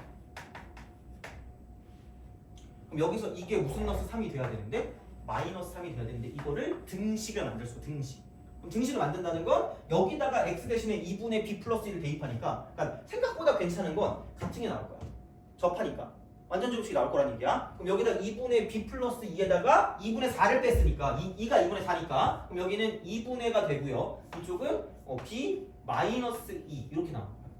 그럼 여기서 이게 무슨 너스 3이 돼야 되는데 마이너스 3이 돼야 되는데 이거를 등식을 만들 수가 등식. 그럼 등식을 만든다는 건 여기다가 x 대신에 2분의 b 플러스 1을 대입하니까, 그러니까 생각보다 괜찮은 건 같은 게 나올 거야. 접하니까 완전 접식이 나올 거라는 얘기야. 그럼 여기다 2분의 b 플러스 2에다가 2분의 4를 뺐으니까 2가 2분의 4니까 그럼 여기는 2분의가 되고요. 이쪽은 b 마이너스 2 이렇게 나온 거야.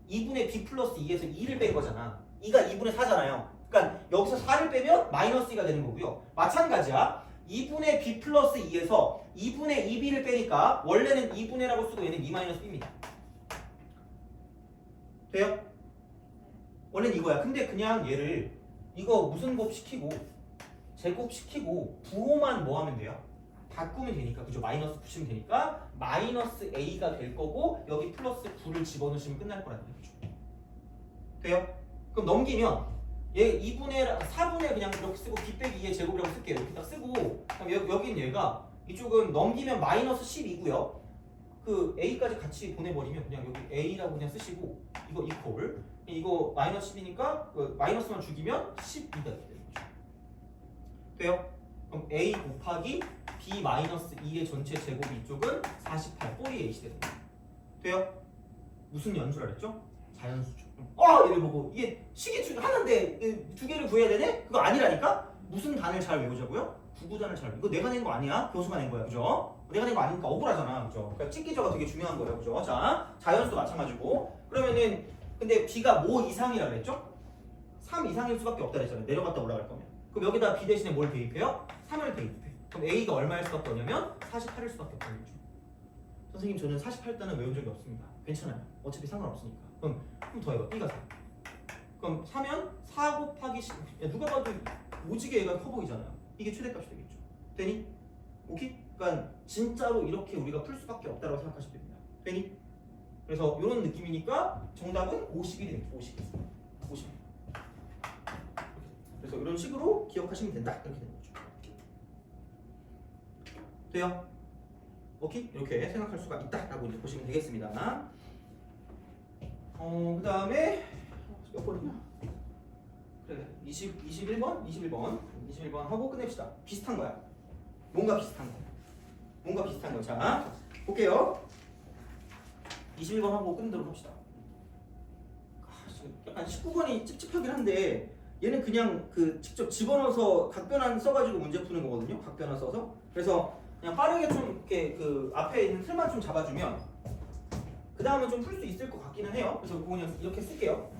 2분의 b 플러스 2에서 2를 뺀 거잖아. 2가 2분의 4잖아요. 그러니까 여기서 4를 빼면 마이너스 2가 되는 거고요. 마찬가지야. 2분의 b 플러스 2에서 2분의 2b를 빼니까 원래는 2분의라고 쓰고 얘는 2 마이너스 b입니다. 돼요? 원래는 이거야. 근데 그냥 얘를 이거 무슨 곱 시키고 제곱 시키고 부호만 뭐 하면 돼요? 바꾸면 되니까. 그죠? 마이너스 붙이면 되니까 마이너스 a가 될 거고 여기 플러스 9를 집어넣으시면 끝날 거라는 얘기죠. 돼요? 그럼 넘기면 얘 4분의 그냥 이렇게 쓰고 b 빼기 2의 제곱이라고 쓸게요. 이렇게 딱 쓰고 그럼 여기는 얘가 이쪽은 넘기면 마이너스 10이고요. 그 a까지 같이 보내버리면 그냥 여기 a라고 그냥 쓰시고 이거 이퀄 이거 마이너스 10이니까 그 마이너스만 죽이면 12가 되는 거죠. 돼요? 그럼 a 곱하기 b 마이너스 2의 전체 제곱이 이쪽은 48 꼬리 a시 되는 거예요. 돼요? 무슨 연수라 그랬죠? 자연수죠. 얘를 보고 이게 식이 하나인데 두 개를 구해야 되네? 그거 아니라니까? 무슨 단을 잘 외우자고요? 구구단을 잘 이거 내가 낸 거 아니야? 교수가 낸 거야. 그죠? 내가 낸 거 아니니까 억울하잖아. 그죠? 그러니까 찍기저가 되게 중요한 거예요. 그죠? 자, 자연수도 마찬가지고 그러면은 근데 b가 뭐 이상이라 그랬죠? 3 이상일 수밖에 없다 그랬잖아요. 내려갔다 올라갈 거면. 그럼 여기다 b 대신에 뭘 대입해요? 3을 대입해. 그럼 a가 얼마일 수밖에 없냐면 48일 수밖에 없다는 거죠. 선생님 저는 48단은 외운 적이 없습니다. 괜찮아요. 어차피 상관없으니까. 그럼 더 해봐. b가 4. 그럼 4면 4 곱하기 10. 야, 누가 봐도 오지게 얘가 커 보이잖아요. 이게 최대값이 되겠죠. 되니? 오케이? 그러니까 진짜로 이렇게 우리가 풀 수밖에 없다고 생각하시면 됩니다. 되니? 그래서 이런 느낌이니까 정답은 50이 되겠죠. 50. 그래서 이런 식으로 기억하시면 된다. 이렇게 되는 거죠. 돼요? 오케이? 이렇게 생각할 수가 있다라고 이제 보시면 되겠습니다. 그 다음에 몇 번이냐? 그래, 21번 하고 끝냅시다. 비슷한 거야. 뭔가 비슷한 거. 자, 볼게요. 21번 하고 끝내도록 합시다. 지금 약간 19번이 찝찝하긴 한데 얘는 그냥 그 직접 집어넣어서 각변환 써가지고 문제 푸는 거거든요. 각변환 써서. 그래서 그냥 빠르게 좀 이렇게 그 앞에 있는 틀만 좀 잡아주면 그 다음은 좀 풀 수 있을 것 같기는 해요. 그래서 그거 그냥 이렇게 쓸게요.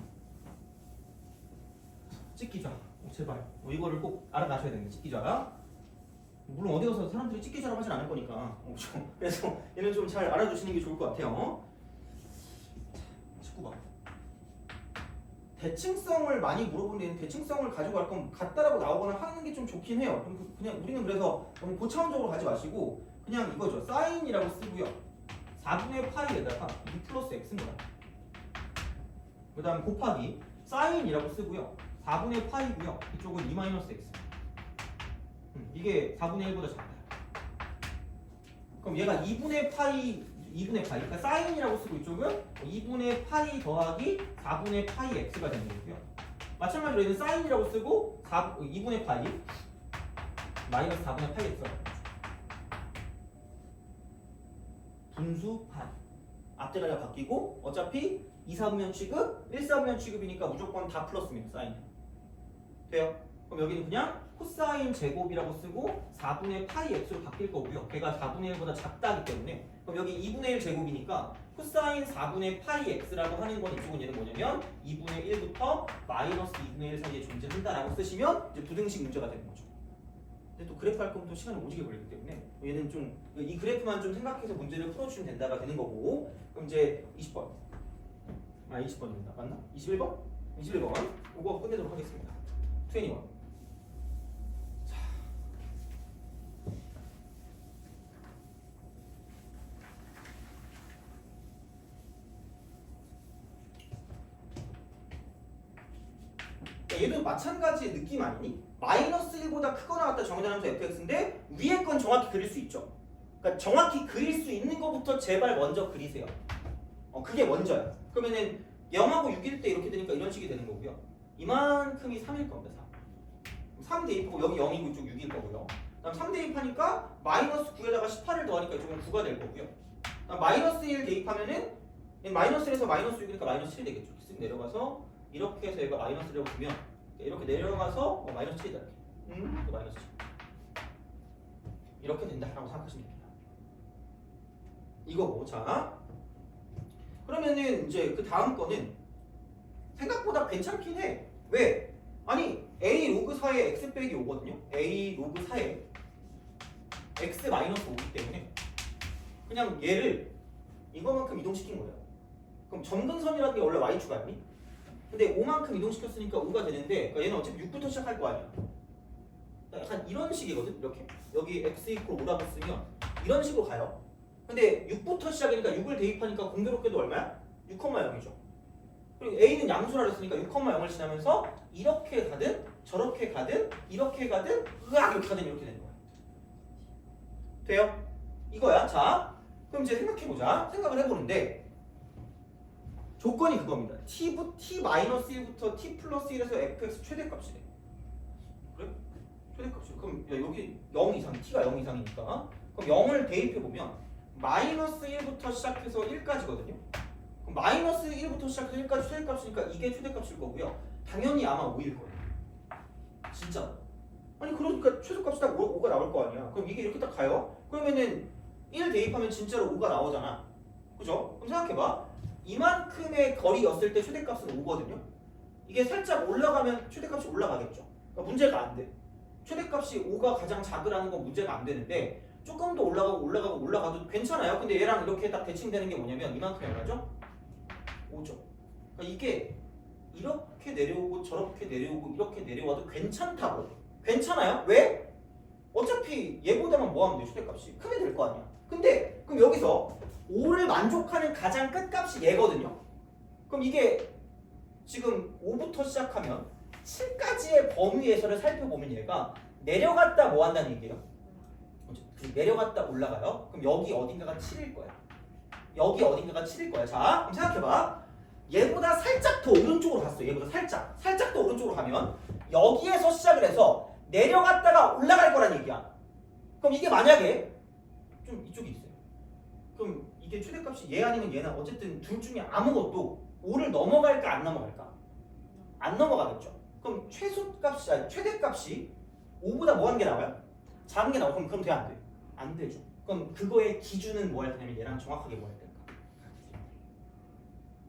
찍기좌. 제발. 이거를 꼭 알아가셔야 됩니다. 찍기좌. 물론 어디 가서 사람들이 찍기좌라고 하진 않을 거니까. 그래서 얘는 좀 잘 알아두시는 게 좋을 것 같아요. 19번. 대칭성을 많이 물어보는데 대칭성을 가지고 갈 거면 같다라고 나오거나 하는 게 좀 좋긴 해요. 그냥 우리는 그래서 너무 고차원적으로 가지 마시고 그냥 이거죠. 사인이라고 쓰고요. 4분의 파이에다가 2 플러스 x입니다. 그 다음 곱하기 사인이라고 쓰고요. 4분의 파이고요. 이쪽은 2 마이너스 x. 이게 4분의 1보다 작다. 그럼 얘가 2분의 파이, 그러니까 사인이라고 쓰고 이쪽은 2분의 파이 더하기 4분의 파이 x가 되는 거고요. 마찬가지로 얘는 사인이라고 쓰고 2분의 파이 마이너스 4분의 파이 x가 되는 거죠. 분수 파이. 앞뒤가 바뀌고 어차피 2, 4분면 취급, 1, 4분면 취급이니까 무조건 다 플러스입니다. 사인. 돼요? 그럼 여기는 그냥 코사인 제곱이라고 쓰고 4분의 파이 x로 바뀔 거고요. 걔가 4분의 1보다 작다기 때문에 그럼 여기 2분의 1 제곱이니까 코사인 4분의 파이 x라고 하는 건 이쪽은 얘는 뭐냐면 2분의 1부터 마이너스 2분의 1 사이에 존재한다라고 쓰시면 이제 부등식 문제가 되는 거죠. 근데 또 그래프 할 거면 또 시간이 오지게 걸리기 때문에 얘는 좀 이 그래프만 좀 생각해서 문제를 풀어주시면 된다가 되는 거고 그럼 이제 20번 20번입니다. 맞나? 21번? 21번 이거 끝내도록 하겠습니다. 21. 얘도 마찬가지의 느낌 아니니? 마이너스 1보다 크거나 같다 정의된 함수 fx인데 위에 건 정확히 그릴 수 있죠. 그러니까 정확히 그릴 수 있는 것부터 제발 먼저 그리세요. 그게 먼저야. 그러면은 0하고 6일 때 이렇게 되니까 이런 식이 되는 거고요. 이만큼이 3일 겁니다. 3 대입하고 여기 0이고 이쪽 6일 거고요. 그다음 3 대입하니까 마이너스 9에다가 18을 더하니까 이쪽은 9가 될 거고요. 그다음 마이너스 1 대입하면은 마이너스 1에서 마이너스 6이니까 마이너스 7이 되겠죠. 쓱 내려가서 이렇게 해서 얘가 마이너스라고 보면 이렇게 내려가서 마이너스 7이다 이렇게. 마이너스 7. 이렇게 된다라고 생각하시면 됩니다. 이거고 자 그러면은 이제 그 다음 거는 생각보다 괜찮긴 해. 왜? 아니 a 로그 4에 x 빼기 5거든요. a 로그 4에 x 마이너스 5기 때문에 그냥 얘를 이거만큼 이동시킨 거예요. 그럼 점근선이라는 게 원래 y축 아니니? 근데 5만큼 이동시켰으니까 5가 되는데 그러니까 얘는 어차피 6부터 시작할 거 아니야. 약간 이런 식이거든. 이렇게 여기 x 이퀄 5라고 쓰면 이런 식으로 가요. 근데 6부터 시작이니까 6을 대입하니까 공교롭게도 얼마야? 6,0이죠. 그리고 a는 양수라 그랬으니까 6,0을 지나면서 이렇게 가든 저렇게 가든 이렇게 가든 으악 이렇게 가든 이렇게 되는 거야. 돼요? 이거야. 자 그럼 이제 생각해보자. 생각을 해보는데 조건이 그겁니다. t-1부터 t 플러스 1에서 fx 최대값이래. 그래? 최대값이. 그럼 야, 여기 0 이상, t가 0 이상이니까 그럼 0을 대입해보면 마이너스 1부터 시작해서 1까지거든요. 그럼 마이너스 1부터 시작해서 1까지 최대값이니까 이게 최대값일 거고요. 당연히 아마 5일 거예요. 진짜. 아니 그러니까 최소값이 딱 5가 나올 거 아니야. 그럼 이게 이렇게 딱 가요. 그러면은 1 대입하면 진짜로 5가 나오잖아. 그죠? 그럼 생각해봐. 이만큼의 거리였을 때 최대값은 5거든요. 이게 살짝 올라가면 최대값이 올라가겠죠. 그러니까 문제가 안 돼. 최대값이 5가 가장 작으라는 건 문제가 안 되는데 조금 더 올라가도 괜찮아요. 근데 얘랑 이렇게 딱 대칭되는 게 뭐냐면 이만큼이 얼마죠? 5죠. 그러니까 이게 이렇게 내려오고 저렇게 내려오고 이렇게 내려와도 괜찮다고. 괜찮아요? 왜? 어차피 얘보다만 뭐 하면 돼? 최대값이 크게 될 거 아니야. 근데 그럼 여기서 5를 만족하는 가장 끝값이 얘거든요. 그럼 이게 지금 5부터 시작하면 7까지의 범위에서를 살펴보면 얘가 내려갔다 뭐 한다는 얘기예요? 내려갔다 올라가요. 그럼 여기 어딘가가 7일 거야. 여기 어딘가가 7일 거야. 자, 그럼 생각해봐. 얘보다 살짝 더 오른쪽으로 갔어. 얘보다 살짝 더 오른쪽으로 가면 여기에서 시작을 해서 내려갔다가 올라갈 거란 얘기야. 그럼 이게 만약에 좀 이쪽에 있어요. 그럼 이게 최대값이 얘 아니면 얘나 어쨌든 둘 중에 아무것도 5를 넘어갈까 안 넘어갈까? 안 넘어가겠죠. 그럼 최소값이 아니 최대값이 5보다 뭐 한 게 나와요? 작은 게 나와. 그럼 돼 안 돼? 안 되죠. 그럼 그거의 기준은 뭐 할 테냐면 얘랑 정확하게 뭐 할 텐가?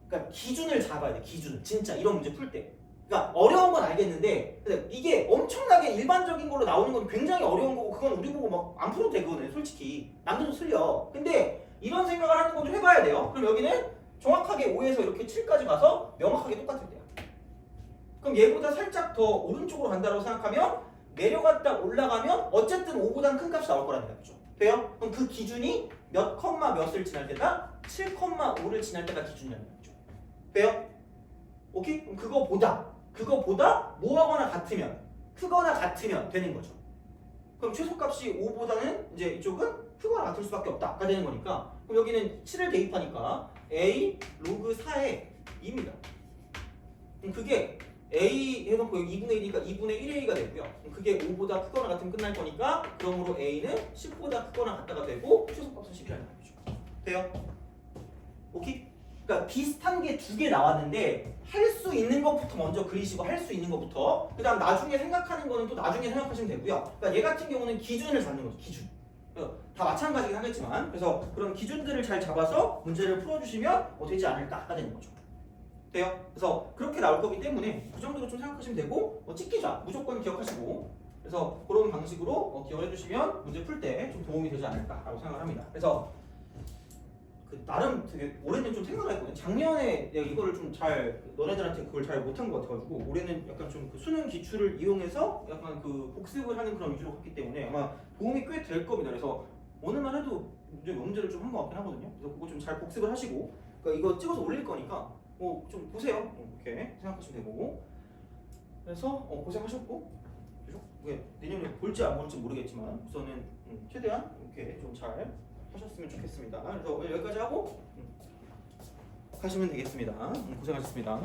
그러니까 기준을 잡아야 돼. 기준을 진짜 이런 문제 풀 때. 그러니까 어려운 건 알겠는데 근데 이게 엄청나게 일반적인 걸로 나오는 건 굉장히 어려운 거고 그건 우리 보고 막 안 풀어도 돼 그거는 솔직히 남들도 틀려. 근데 이런 생각을 하는 건 좀 해봐야 돼요. 그럼 여기는 정확하게 5에서 이렇게 7까지 가서 명확하게 똑같을 때야. 그럼 얘보다 살짝 더 오른쪽으로 간다고 생각하면 내려갔다 올라가면 어쨌든 5보다는 큰 값이 나올 거라는 얘기죠. 돼요? 그럼 그 기준이 몇 컴마 몇을 지날 때다? 7,5를 지날 때가 기준이라는 얘기죠. 돼요? 오케이? 그럼 그거보다 뭐하거나 같으면 크거나 같으면 되는 거죠. 그럼 최소값이 5보다는 이제 이쪽은 크거나 같을 수밖에 없다가 되는 거니까 그럼 여기는 7을 대입하니까 a 로그 4의 2입니다. 그럼 그게 a 해놓고 여기 2분의 1이니까 2분의 1a가 되고요. 그럼 그게 5보다 크거나 같으면 끝날 거니까 그러므로 a는 10보다 크거나 같다가 되고 최소값은 10이라는 거죠. 돼요? 오케이? 그러니까 비슷한 게 두 개 나왔는데 할 수 있는 것부터 먼저 그리시고 할 수 있는 것부터 그 다음 나중에 생각하는 거는 또 나중에 생각하시면 되고요. 그러니까 얘 같은 경우는 기준을 잡는 거죠. 기준. 다 마찬가지긴 하겠지만 그래서 그런 기준들을 잘 잡아서 문제를 풀어주시면 되지 않을까가 되는 거죠. 돼요? 그래서 그렇게 나올 거기 때문에 그 정도로 좀 생각하시면 되고 찍기자 무조건 기억하시고 그래서 그런 방식으로 기억을 해주시면 문제 풀 때 좀 도움이 되지 않을까라고 생각을 합니다. 그래서 나름 되게 올해는 좀 생각을 했거든요. 작년에 내가 이거를 좀 잘 너네들한테 그걸 잘 못한 것 같아가지고 올해는 약간 좀 그 수능 기출을 이용해서 약간 그 복습을 하는 그런 위주로 갔기 때문에 아마 도움이 꽤 될 겁니다. 그래서 오늘만 해도 문제를 좀 한 것 같긴 하거든요. 그래서 그거 좀 잘 복습을 하시고 그러니까 이거 찍어서 올릴 거니까 좀 보세요. 이렇게 생각하시면 되고 그래서 고생하셨고 그죠? 내년에 볼지 안 볼지 모르겠지만 우선은 최대한 이렇게 좀 잘 하셨으면 좋겠습니다. 그래서 오늘 여기까지 하고 가시면 되겠습니다. 고생하셨습니다.